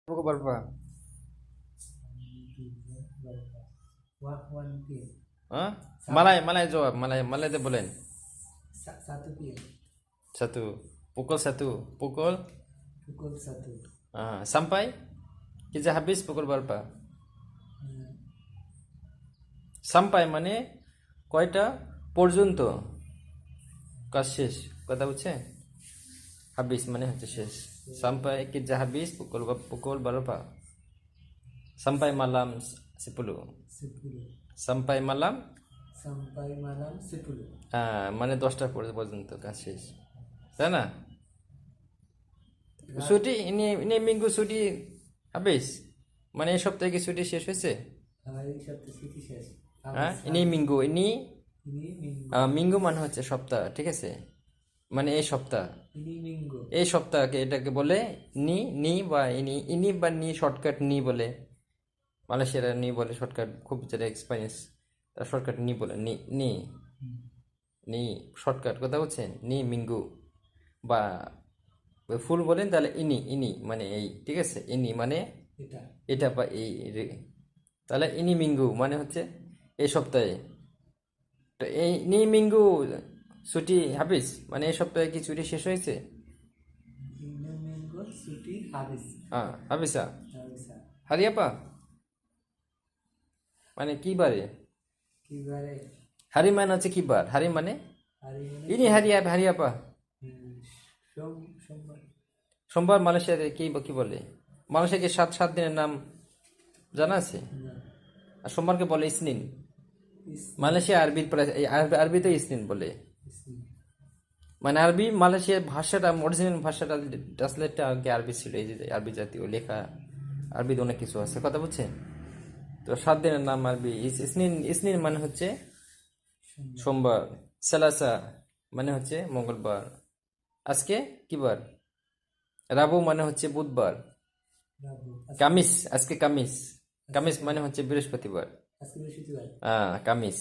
Buku berapa? One pin. Hah? Malay, Malay jawab. Malay, Malay itu boleh. Satu pin. Satu. Pukul satu. Pukul. Pukul satu. Sampai. Kita habis pukul berapa? Sampai মানে কয়টা পর্যন্ত কাজ শেষ কথা বুঝছে habis মানে হচ্ছে শেষ sampai kita habis pukul berapa sampai malam 10 sampai malam 10. মানে 10টা পর্যন্ত কাজ শেষ তাই না ছুটি ini minggu ছুটি habis মানে এই সপ্তাহে কি ছুটি শেষ হয়েছে এই সপ্তাহে ছুটি শেষ ini minggu ini minggu. minggu মানে হচ্ছে সপ্তাহ ঠিক আছে মানে এই সপ্তাহ minggu. এই সপ্তাহকে এটাকে বলে নি বা ইনি বা নি শর্টকাট নি বলে মালয়েশিয়ারা নি বলে শর্টকাট খুব যেটা এক্সপিরিয়েন্স তার শর্টকাট নি বলে নি শর্টকাট কথা বলছেন নি মিঙ্গু বা ফুল বলেন তাহলে ইনি মানে এই ঠিক আছে ইনি মানে এটা বা এই তাহলে ইনি মিঙ্গু মানে হচ্ছে এই সপ্তাহে তো এই নি মিঙ্গু ছুটি হাফিজ মানে এই সপ্তাহে কি ছুটি শেষ হয়েছে minggu ছুটি habis. হাফিজা হারি আপা মানে কি বারে হারি মানে হচ্ছে কি বার হারি মানে ইনি হারি আপা সোমবার. সোমবার মালয়েশিয়াতে কি বলে মালয়েশিয়াকে 7 দিনের নাম জানা আছে আর সোমবারকে বলে ইসনিন মালয়েশিয়া আরবিতে ইসনিন বলে মানে আরবি মালয়েশিয়ার ভাষাটা অরিজিনাল ভাষাটা ট্রান্সলেটটা আগে আরবি ছিল এই যে আরবি জাতীয় লেখা আরবিতে অনেক কিছু আছে কথা বুঝছেন তো 7 দিনের নাম আরবি ইসনিন মানে হচ্ছে সোমবার সেলাসা মানে হচ্ছে মঙ্গলবার আজকে কি বার রাবু মানে হচ্ছে বুধবার কামিস আজকে কামিস মানে হচ্ছে বৃহস্পতিবার কামিস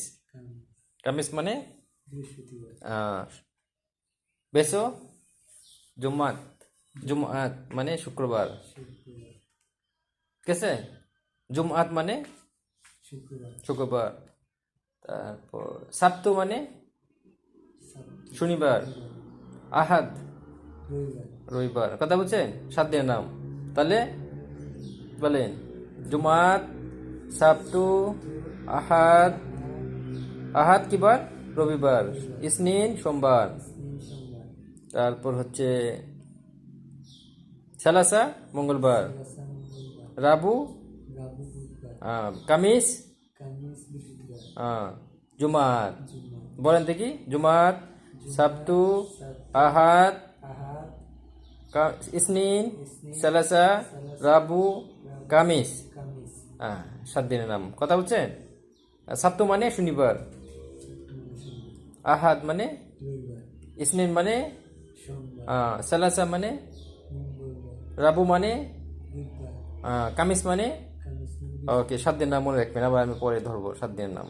কামিস মানে বেসো জুমাত মানে শুক্রবার ঠিক আছে জুমাত মানে শুক্রবার তারপর সাপ্তু মানে শনিবার আহাদ রবিবার কথা বলছেন 7 দিনের নাম তাহলে বলেন জুমাত সাপ্তু আহাদ কি বার রবিবার ইসনিন সোমবার তারপর হচ্ছে সালাসা মঙ্গলবার রাবু কামিস জুমাত বলেন দেখি জুমাত সাপ্তু আহাদ ইসনিন সালাসা রাবু কামিস 7 দিনের নাম কথা বলছেন সাপ্তু মানে শনিবার আহাদ মানে ইসনিন মানে সালাসা মানে রাবু মানে কামিস মানে ওকে 7 দিনের নাম মনে রাখবেন আবার আমি পরে ধরবো 7 দিনের নাম